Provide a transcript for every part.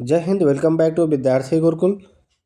जय Hind. Welcome back to विद्यार्थी गुरुकुल।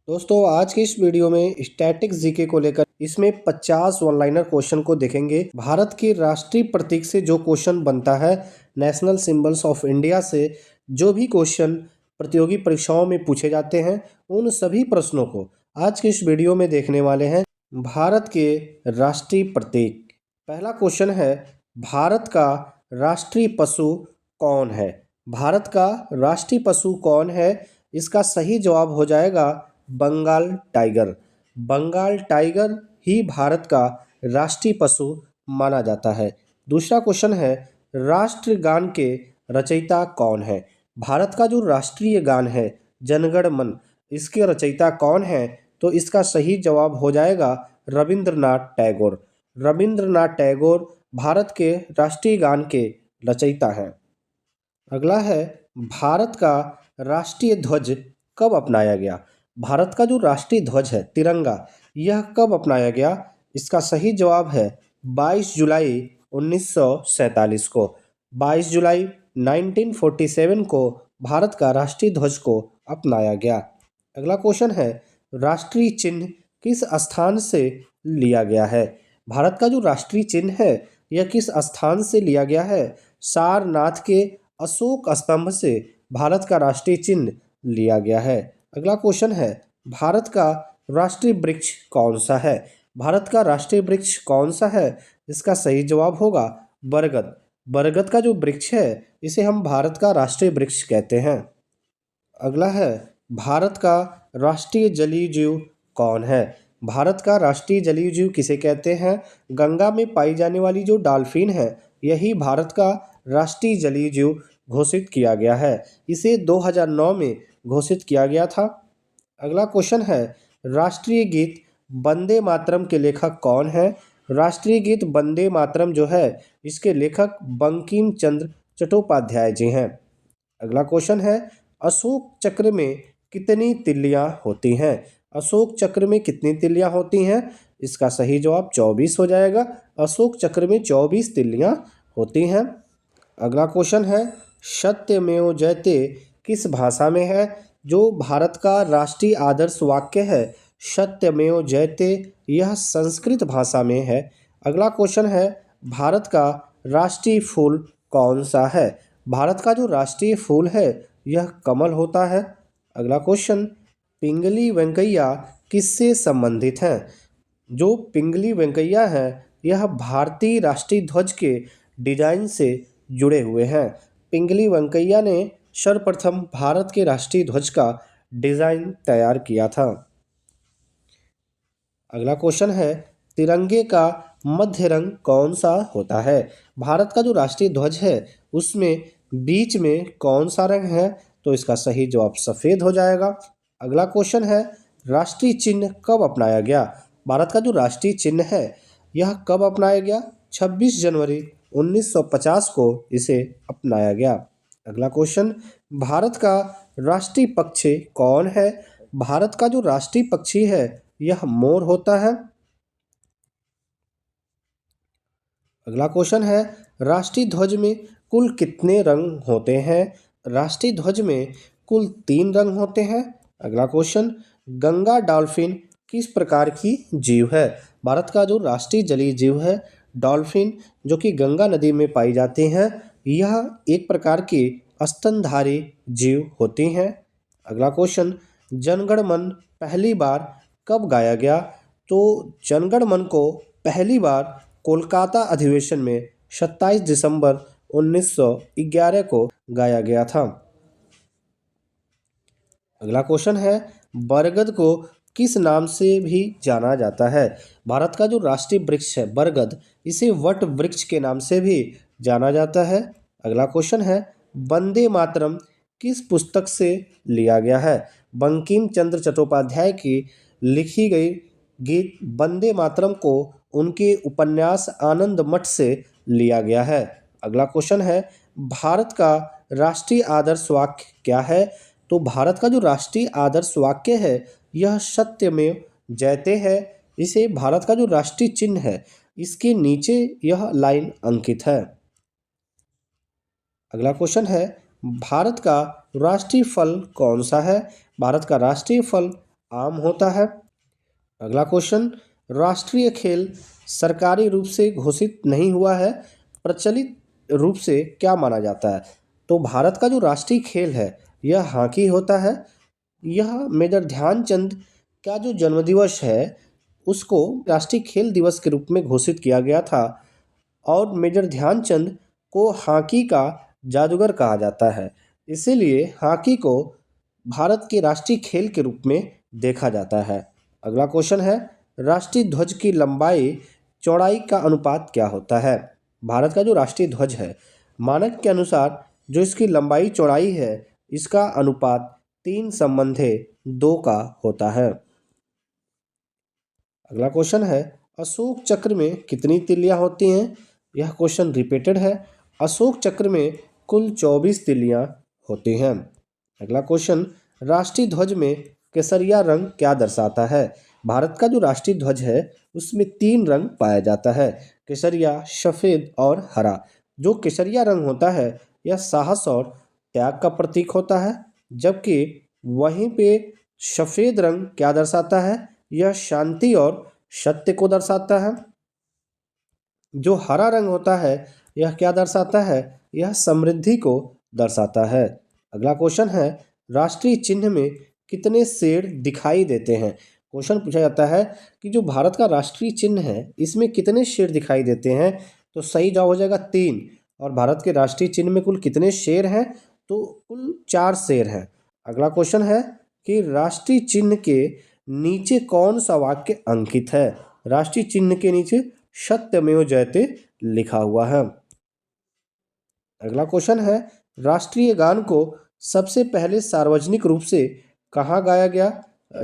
दोस्तों, आज की इस वीडियो में स्टैटिक्स जीके को लेकर इसमें 50 ऑनलाइनर क्वेश्चन को देखेंगे। भारत के राष्ट्रीय प्रतीक से जो क्वेश्चन बनता है, नेशनल सिंबल्स ऑफ इंडिया से जो भी क्वेश्चन प्रतियोगी परीक्षाओं में पूछे जाते हैं, उन सभी प्रश्नों को आज के इस वीडियो में देखने वाले हैं। भारत के राष्ट्रीय प्रतीक। पहला क्वेश्चन है, भारत का राष्ट्रीय पशु कौन है? भारत का राष्ट्रीय पशु कौन है? इसका सही जवाब हो जाएगा बंगाल टाइगर। बंगाल टाइगर ही भारत का राष्ट्रीय पशु माना जाता है। दूसरा क्वेश्चन है, राष्ट्रगान के रचयिता कौन है? भारत का जो राष्ट्रीय गान है जनगण मन, इसके रचयिता कौन है? तो इसका सही जवाब हो जाएगा रविंद्रनाथ टैगोर। रविंद्रनाथ टैगोर भारत के राष्ट्रीय गान के रचयिता हैं। अगला है, भारत का राष्ट्रीय ध्वज कब अपनाया गया? भारत का जो राष्ट्रीय ध्वज है तिरंगा, यह कब अपनाया गया? इसका सही जवाब है 22 जुलाई 1947 को। 22 जुलाई 1947 को भारत का राष्ट्रीय ध्वज को अपनाया गया। अगला क्वेश्चन है, राष्ट्रीय चिन्ह किस स्थान से लिया गया है? भारत का जो राष्ट्रीय चिन्ह है यह किस स्थान से लिया गया है? सारनाथ के अशोक स्तंभ से भारत का राष्ट्रीय चिन्ह लिया गया है। अगला क्वेश्चन है, भारत का राष्ट्रीय वृक्ष कौन सा है? भारत का राष्ट्रीय वृक्ष कौन सा है? इसका सही जवाब होगा बरगद। बरगद का जो वृक्ष है इसे हम भारत का राष्ट्रीय वृक्ष कहते हैं। अगला है, भारत का राष्ट्रीय जलीय जीव कौन है? भारत का राष्ट्रीय जलीय जीव किसे कहते हैं? गंगा में पाई जाने वाली जो डॉल्फिन है यही भारत का राष्ट्रीय जलीय जीव घोषित किया गया है। इसे 2009 में घोषित किया गया था। अगला क्वेश्चन है, राष्ट्रीय गीत वंदे मातरम के लेखक कौन है? राष्ट्रीय गीत वंदे मातरम जो है इसके लेखक बंकिम चंद्र चट्टोपाध्याय जी हैं। अगला क्वेश्चन है, अशोक चक्र में कितनी तिल्लियां होती हैं? अशोक चक्र में कितनी तिल्लियां होती हैं? इसका सही जवाब 24 हो जाएगा। अशोक चक्र में 24 तिल्लियां होती हैं। अगला क्वेश्चन है, सत्यमेव जयते किस भाषा में है? जो भारत का राष्ट्रीय आदर्श वाक्य है सत्यमेव जयते, यह संस्कृत भाषा में है। अगला क्वेश्चन है, भारत का राष्ट्रीय फूल कौन सा है? भारत का जो राष्ट्रीय फूल है यह कमल होता है। अगला क्वेश्चन, पिंगली वेंकैया किससे संबंधित हैं? जो पिंगली वेंकैया है यह भारतीय राष्ट्रीय ध्वज के डिजाइन से जुड़े हुए हैं। पिंगली वेंकैया ने सर्वप्रथम भारत के राष्ट्रीय ध्वज का डिजाइन तैयार किया था। अगला क्वेश्चन है, तिरंगे का मध्य रंग कौन सा होता है? भारत का जो राष्ट्रीय ध्वज है उसमें बीच में कौन सा रंग है? तो इसका सही जवाब सफ़ेद हो जाएगा। अगला क्वेश्चन है, राष्ट्रीय चिन्ह कब अपनाया गया? भारत का जो राष्ट्रीय चिन्ह है यह कब अपनाया गया? 26 जनवरी 1950 को इसे अपनाया गया। अगला क्वेश्चन, भारत का राष्ट्रीय पक्षी कौन है? भारत का जो राष्ट्रीय पक्षी है यह मोर होता है। अगला क्वेश्चन है, राष्ट्रीय ध्वज में कुल कितने रंग होते हैं? राष्ट्रीय ध्वज में कुल 3 रंग होते हैं। अगला क्वेश्चन, गंगा डॉल्फिन किस प्रकार की जीव है? भारत का जो राष्ट्रीय जलीय जीव है डॉल्फिन, जो कि गंगा नदी में पाई जाती हैं, यह एक प्रकार की स्तनधारी जीव होती हैं। अगला क्वेश्चन, जनगण मन पहली बार कब गाया गया? तो जनगण मन को पहली बार कोलकाता अधिवेशन में 27 दिसंबर 1911 को गाया गया था। अगला क्वेश्चन है, बरगद को किस नाम से भी जाना जाता है? भारत का जो राष्ट्रीय वृक्ष है बरगद, इसे वट वृक्ष के नाम से भी जाना जाता है। अगला क्वेश्चन है, वंदे मातरम किस पुस्तक से लिया गया है? बंकिम चंद्र चट्टोपाध्याय की लिखी गई गीत वंदे मातरम को उनके उपन्यास आनंद मठ से लिया गया है। अगला क्वेश्चन है, भारत का राष्ट्रीय आदर्श वाक्य क्या है? तो भारत का जो राष्ट्रीय आदर्श वाक्य है यह सत्यमेव जयते है। इसे भारत का जो राष्ट्रीय चिन्ह है इसके नीचे यह लाइन अंकित है। अगला क्वेश्चन है, भारत का राष्ट्रीय फल कौन सा है? भारत का राष्ट्रीय फल आम होता है। अगला क्वेश्चन, राष्ट्रीय खेल सरकारी रूप से घोषित नहीं हुआ है, प्रचलित रूप से क्या माना जाता है? तो भारत का जो राष्ट्रीय खेल है यह हॉकी होता है। यह मेजर ध्यानचंद का जो जन्मदिवस है उसको राष्ट्रीय खेल दिवस के रूप में घोषित किया गया था और मेजर ध्यानचंद को हॉकी का जादूगर कहा जाता है, इसीलिए हॉकी को भारत के राष्ट्रीय खेल के रूप में देखा जाता है। अगला क्वेश्चन है, राष्ट्रीय ध्वज की लंबाई चौड़ाई का अनुपात क्या होता है? भारत का जो राष्ट्रीय ध्वज है मानक के अनुसार जो इसकी लंबाई चौड़ाई है इसका अनुपात 3:2 का होता है। अगला क्वेश्चन है, अशोक चक्र में कितनी तिल्लियां होती हैं? यह क्वेश्चन रिपीटेड है। अशोक चक्र में कुल 24 तिल्लियां होती हैं। अगला क्वेश्चन, राष्ट्रीय ध्वज में केसरिया रंग क्या दर्शाता है? भारत का जो राष्ट्रीय ध्वज है उसमें 3 रंग पाया जाता है, केसरिया, सफ़ेद और हरा। जो केसरिया रंग होता है यह साहस और त्याग का प्रतीक होता है, जबकि वहीं पे सफ़ेद रंग क्या दर्शाता है? यह शांति और सत्य को दर्शाता है। जो हरा रंग होता है यह क्या दर्शाता है? यह समृद्धि को दर्शाता है। अगला क्वेश्चन है, राष्ट्रीय चिन्ह में कितने शेर दिखाई देते हैं? क्वेश्चन पूछा जाता है कि जो भारत का राष्ट्रीय चिन्ह है इसमें कितने शेर दिखाई देते हैं? तो सही जवाब हो जाएगा 3। और भारत के राष्ट्रीय चिन्ह में कुल कितने शेर हैं? तो कुल 4 शेर हैं। अगला क्वेश्चन है कि राष्ट्रीय चिन्ह के नीचे कौन सा वाक्य अंकित है? राष्ट्रीय चिन्ह के नीचे सत्यमेव जयते लिखा हुआ है। अगला क्वेश्चन है, राष्ट्रीय गान को सबसे पहले सार्वजनिक रूप से कहाँ गाया गया?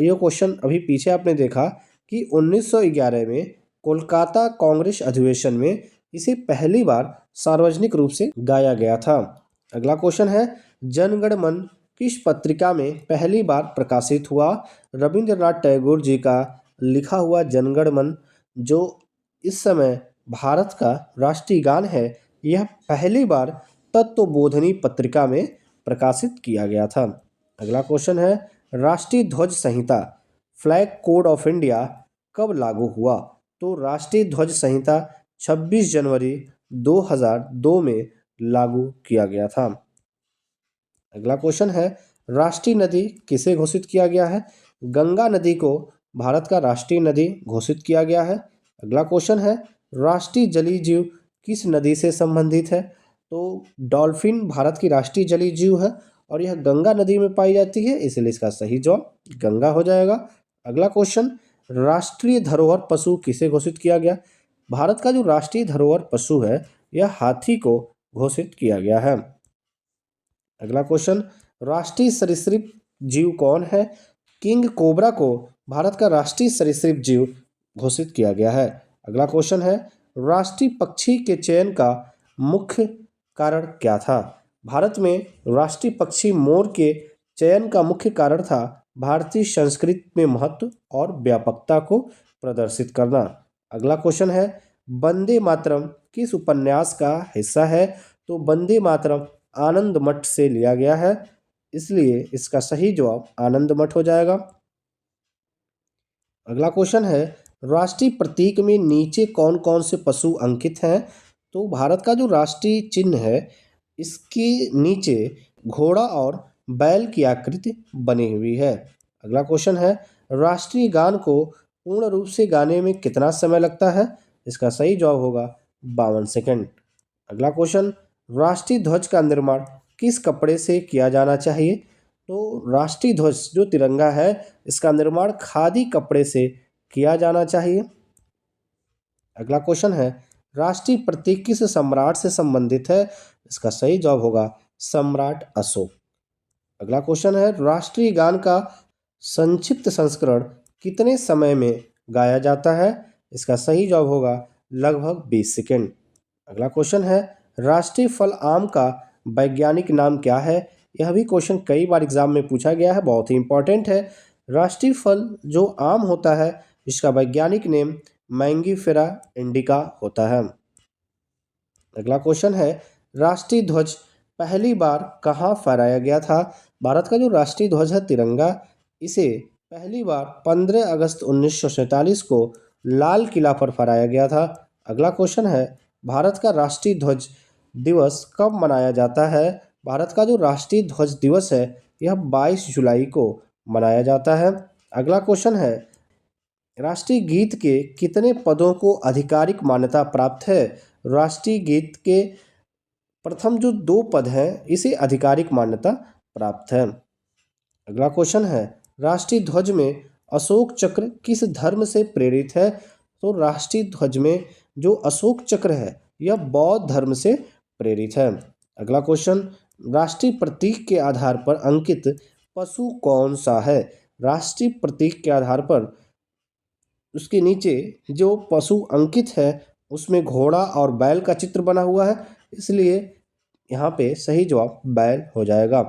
यह क्वेश्चन अभी पीछे आपने देखा कि 1911 में कोलकाता कांग्रेस अधिवेशन में इसे पहली बार सार्वजनिक रूप से गाया गया था। अगला क्वेश्चन है, जनगण मन किस पत्रिका में पहली बार प्रकाशित हुआ? रविंद्रनाथ टैगोर जी का लिखा हुआ जनगण मन जो इस समय भारत का राष्ट्रीय गान है यह पहली बार तत्वबोधिनी पत्रिका में प्रकाशित किया गया था। अगला क्वेश्चन है, राष्ट्रीय ध्वज संहिता फ्लैग कोड ऑफ इंडिया कब लागू हुआ? तो राष्ट्रीय ध्वज संहिता 26 जनवरी 2002 में लागू किया गया था। अगला क्वेश्चन है, राष्ट्रीय नदी किसे घोषित किया गया है? गंगा नदी को भारत का राष्ट्रीय नदी घोषित किया गया है। अगला क्वेश्चन है, राष्ट्रीय जलीय जीव किस नदी से संबंधित है? तो डॉल्फिन भारत की राष्ट्रीय जलीय जीव है और यह गंगा नदी में पाई जाती है, इसलिए इसका सही जवाब गंगा हो जाएगा। अगला क्वेश्चन, राष्ट्रीय धरोहर पशु किसे घोषित किया गया? भारत का जो राष्ट्रीय धरोहर पशु है यह हाथी को घोषित किया गया है। अगला क्वेश्चन, राष्ट्रीय सरीसृप जीव कौन है? किंग कोबरा को भारत का राष्ट्रीय सरीसृप जीव घोषित किया गया है। अगला क्वेश्चन है, राष्ट्रीय पक्षी के चयन का मुख्य कारण क्या था? भारत में राष्ट्रीय पक्षी मोर के चयन का मुख्य कारण था भारतीय संस्कृति में महत्व और व्यापकता को प्रदर्शित करना। अगला क्वेश्चन है, वंदे मातरम किस उपन्यास का हिस्सा है? तो वंदे मातरम आनंद मठ से लिया गया है, इसलिए इसका सही जवाब आनंद मठ हो जाएगा। अगला क्वेश्चन है, राष्ट्रीय प्रतीक में नीचे कौन कौन से पशु अंकित हैं? तो भारत का जो राष्ट्रीय चिन्ह है इसके नीचे घोड़ा और बैल की आकृति बनी हुई है। अगला क्वेश्चन है, राष्ट्रीय गान को पूर्ण रूप से गाने में कितना समय लगता है? इसका सही जवाब होगा 52 सेकंड। अगला क्वेश्चन, राष्ट्रीय ध्वज का निर्माण किस कपड़े से किया जाना चाहिए? तो राष्ट्रीय ध्वज जो तिरंगा है इसका निर्माण खादी कपड़े से किया जाना चाहिए। अगला क्वेश्चन है, राष्ट्रीय प्रतीक किस सम्राट से संबंधित है? इसका सही जवाब होगा सम्राट अशोक। अगला क्वेश्चन है, राष्ट्रीय गान का संक्षिप्त संस्करण कितने समय में गाया जाता है? इसका सही जवाब होगा लगभग 20 सेकंड। अगला क्वेश्चन है, राष्ट्रीय फल आम का वैज्ञानिक नाम क्या है? यह भी क्वेश्चन कई बार एग्जाम में पूछा गया है, बहुत ही इंपॉर्टेंट है। राष्ट्रीय फल जो आम होता है इसका वैज्ञानिक नेम मैंगीफेरा इंडिका होता है। अगला क्वेश्चन है, राष्ट्रीय ध्वज पहली बार कहाँ फहराया गया था? भारत का जो राष्ट्रीय ध्वज है तिरंगा, इसे पहली बार 15 अगस्त 1947 को लाल किला पर फहराया गया था। अगला क्वेश्चन है, भारत का राष्ट्रीय ध्वज दिवस कब मनाया जाता है? भारत का जो राष्ट्रीय ध्वज दिवस है यह 22 जुलाई को मनाया जाता है। अगला क्वेश्चन है, राष्ट्रीय गीत के कितने पदों को आधिकारिक मान्यता प्राप्त है? राष्ट्रीय गीत के प्रथम जो 2 पद हैं इसे आधिकारिक मान्यता प्राप्त है। अगला क्वेश्चन है, राष्ट्रीय ध्वज में अशोक चक्र किस धर्म से प्रेरित है? तो राष्ट्रीय ध्वज में जो अशोक चक्र है यह बौद्ध धर्म से प्रेरित है। अगला क्वेश्चन, राष्ट्रीय प्रतीक के आधार पर अंकित पशु कौन सा है? राष्ट्रीय प्रतीक के आधार पर उसके नीचे जो पशु अंकित है उसमें घोड़ा और बैल का चित्र बना हुआ है, इसलिए यहाँ पे सही जवाब बैल हो जाएगा।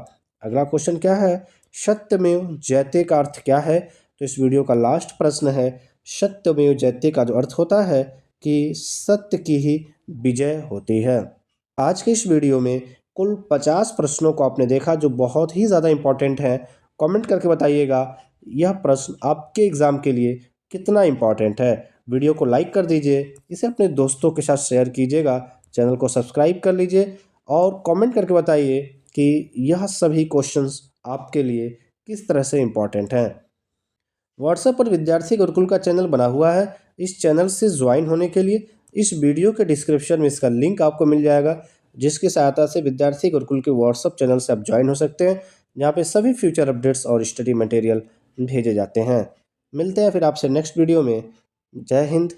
अगला क्वेश्चन क्या है, सत्यमेव जयते का अर्थ क्या है? तो इस वीडियो का लास्ट प्रश्न है, सत्यमेव जयते का जो अर्थ होता है कि सत्य की ही विजय होती है। आज के इस वीडियो में कुल 50 प्रश्नों को आपने देखा जो बहुत ही ज़्यादा इंपॉर्टेंट हैं। कमेंट करके बताइएगा यह प्रश्न आपके एग्ज़ाम के लिए कितना इंपॉर्टेंट है। वीडियो को लाइक कर दीजिए, इसे अपने दोस्तों के साथ शेयर कीजिएगा, चैनल को सब्सक्राइब कर लीजिए और कमेंट करके बताइए कि यह सभी क्वेश्चंस आपके लिए किस तरह से इंपॉर्टेंट हैं। व्हाट्सएप पर विद्यार्थी गुरुकुल का चैनल बना हुआ है। इस चैनल से ज्वाइन होने के लिए इस वीडियो के डिस्क्रिप्शन में इसका लिंक आपको मिल जाएगा, जिसकी सहायता से विद्यार्थी गुरुकुल के व्हाट्सएप चैनल से आप ज्वाइन हो सकते हैं, जहाँ पे सभी फ्यूचर अपडेट्स और स्टडी मटेरियल भेजे जाते हैं। मिलते हैं फिर आपसे नेक्स्ट वीडियो में। जय हिंद,